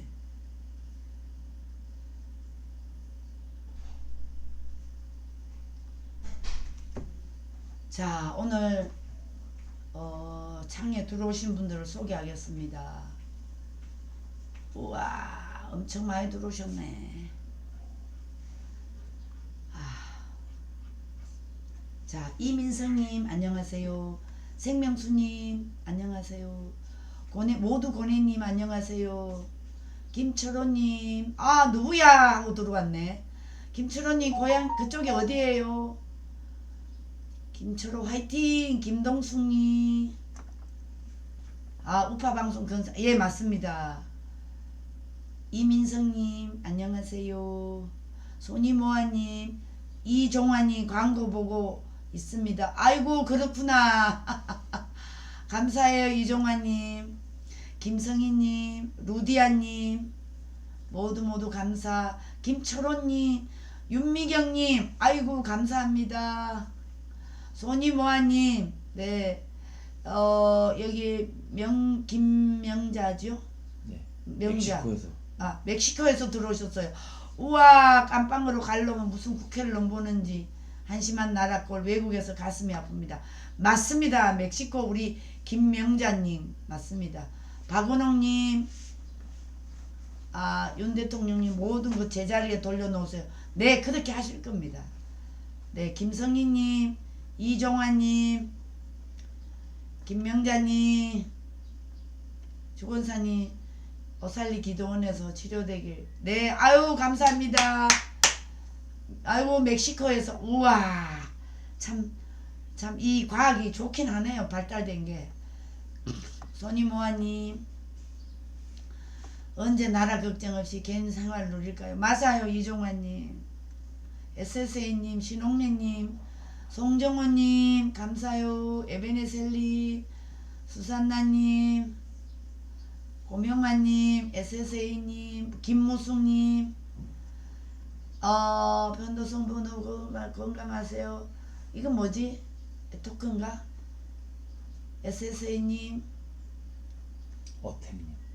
자, 오늘 창에 들어오신 분들을 소개하겠습니다. 우와, 엄청 많이 들어오셨네. 자, 이민성님 안녕하세요. 생명수님 안녕하세요. 모두 고뇌님 안녕하세요. 김철호님 누구야 하고 들어왔네. 김철호님 고향 그쪽이 어디예요? 김철호 화이팅. 김동숙님 우파방송 근사 예 맞습니다. 이민성님 안녕하세요. 소니모아님 이종환님 광고 보고 있습니다. 아이고 그렇구나. 감사해요 이종환님, 김성희님, 루디아님 모두 감사. 김철호님, 윤미경님 아이고 감사합니다. 소니모아님 네 여기 김명자죠?
네.
명자.
멕시코에서.
멕시코에서 들어오셨어요. 우와 깜빵으로 가려면 무슨 국회를 넘보는지 한심한 나라 꼴. 외국에서 가슴이 아픕니다. 맞습니다. 멕시코 우리 김명자님 맞습니다. 박은홍님 윤 대통령님 모든 것 제자리에 돌려놓으세요. 네 그렇게 하실 겁니다. 네 김성희님, 이종환님, 김명자님, 주권사님 어살리 기도원에서 치료되길. 네 아유 감사합니다. 아이고 멕시코에서 우와 참 이 과학이 좋긴 하네요. 발달된 게. 소니모아님 언제 나라 걱정 없이 개인 생활 누릴까요? 맞아요 이종환님. SSA님, 신홍래님, 송정호님 감사요. 에베네셀리, 수산나님, 고명만님, SSA님, 김무숙님 변도성 번호 건강하세요. 이건 뭐지? 토큰가? SSA님,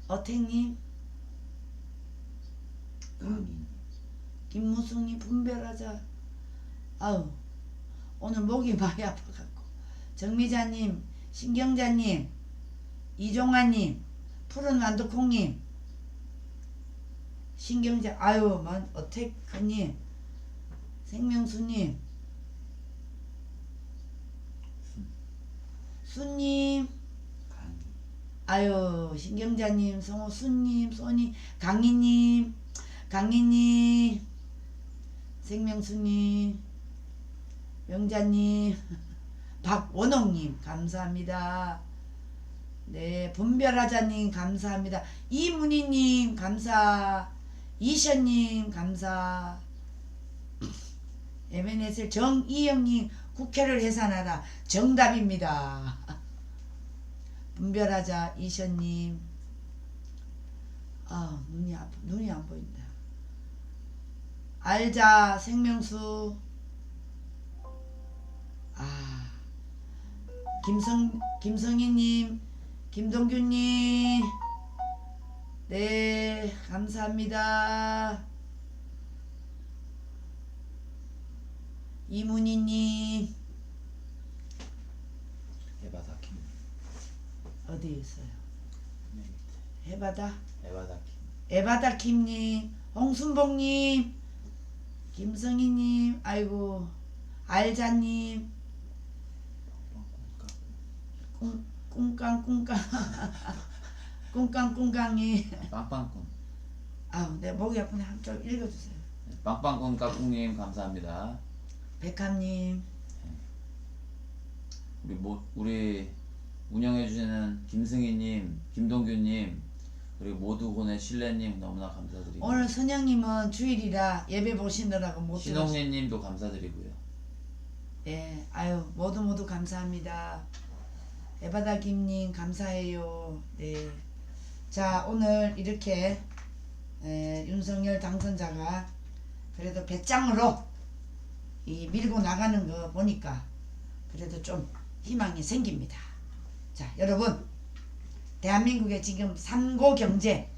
어택님, 김무숙님 분별하자. 오늘 목이 많이 아파갖고. 정미자님, 신경자님, 이종환님, 푸른 완두콩님, 신경자 어택님, 생명수님, 수님, 신경자님, 성호수님, 소니, 강희님, 생명수님, 명자님, 박원홍님 감사합니다. 네 분별하자님 감사합니다. 이문희님 감사. 이션님 감사. MNSL 정이영님 국회를 해산하라 정답입니다. 분별하자 이션님. 눈이 안 보인다. 알자 생명수. 김성희님, 김동규님 네 감사합니다. 이문희님
해바다킴
어디에 있어요?
에바다킴
에바다킴님, 홍순봉님, 김성희님, 아이고 알자님, 꿍깡꿍깡이
빵빵꿍.
내 목이 아프네. 한쪽 읽어주세요.
빵빵꿍 까꿍님 감사합니다.
백합님,
우리 운영해주시는 김승희님, 김동규님, 그리고 모두곤의 신뢰님 너무나 감사드리고
오늘 선영님은 주일이라 예배 보시느라고 못 들으셨어요.
신홍래님도 감사드리고요.
예, 아유 모두 감사합니다. 에바다 김님 감사해요. 네. 자 오늘 이렇게 윤석열 당선자가 그래도 배짱으로 이 밀고 나가는 거 보니까 그래도 좀 희망이 생깁니다. 자 여러분 대한민국의 지금 삼고 경제,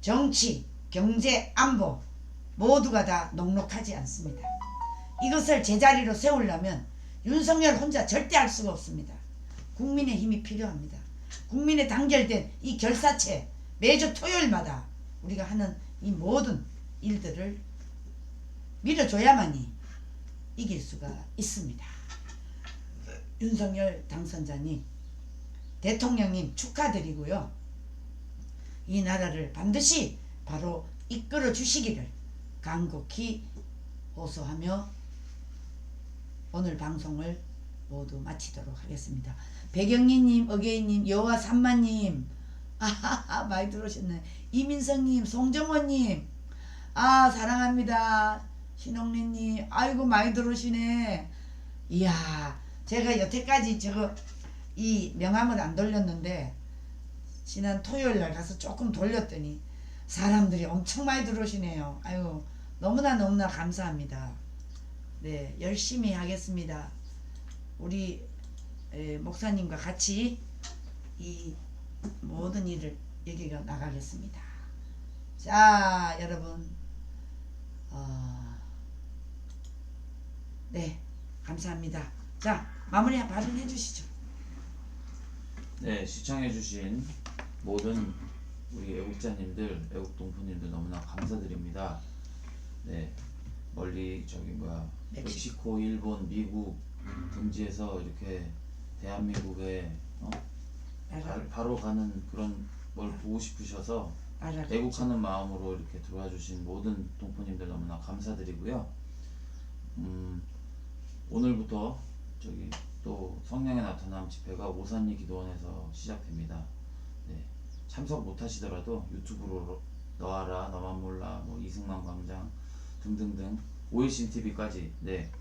정치, 경제, 안보 모두가 다 녹록하지 않습니다. 이것을 제자리로 세우려면 윤석열 혼자 절대 할 수가 없습니다. 국민의 힘이 필요합니다. 국민의 단결된 이 결사체 매주 토요일마다 우리가 하는 이 모든 일들을 밀어줘야만이 이길 수가 있습니다. 윤석열 당선자님, 대통령님 축하드리고요. 이 나라를 반드시 바로 이끌어 주시기를 간곡히 호소하며 오늘 방송을 모두 마치도록 하겠습니다. 백영리님, 어게인님, 여호와 삼마님, 아하하 많이 들어오셨네. 이민성님, 송정호님, 아 사랑합니다. 신홍래님, 아이고 많이 들어오시네. 이야, 제가 여태까지 이 명함을 안 돌렸는데 지난 토요일날 가서 조금 돌렸더니 사람들이 엄청 많이 들어오시네요. 아이고 너무나 감사합니다. 네, 열심히 하겠습니다. 우리 목사님과 같이 이 모든 일을 여기가 나가겠습니다. 자 여러분 네 감사합니다. 자 마무리 발언해 주시죠.
네, 시청해주신 모든 우리 애국자님들, 애국동포님들 너무나 감사드립니다. 네, 멀리 멕시코, 일본, 미국 등지에서 이렇게 대한민국에 바로 가는 그런 걸 보고 싶으셔서 애국하는 마음으로 이렇게 들어와 주신 모든 동포님들 너무나 감사드리고요. 오늘부터 또 성령의 나타남 집회가 오산리 기도원에서 시작됩니다. 네, 참석 못하시더라도 유튜브로 너하라, 너만 몰라, 이승만 광장 등등등 오일신 TV까지 네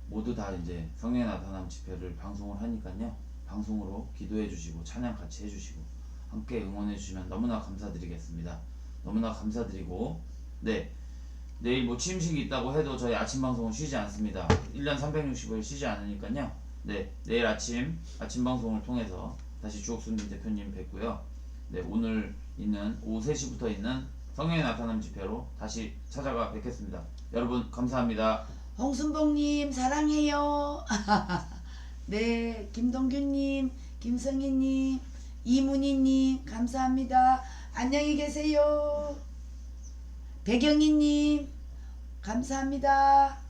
모두 다 이제 성령의 나타남 집회를 방송을 하니까요. 방송으로 기도해 주시고 찬양 같이 해주시고 함께 응원해 주시면 너무나 감사드리겠습니다. 너무나 감사드리고 네 내일 취임식이 있다고 해도 저희 아침 방송은 쉬지 않습니다. 1년 365일 쉬지 않으니까요. 네 내일 아침 방송을 통해서 다시 주옥순 대표님 뵙고요. 네 오늘 있는 오후 3시부터 있는 성령의 나타남 집회로 다시 찾아가 뵙겠습니다. 여러분 감사합니다.
홍순봉님 사랑해요. 네 김동규님, 김성희님, 이문희님 감사합니다. 안녕히 계세요. 백영희님 감사합니다.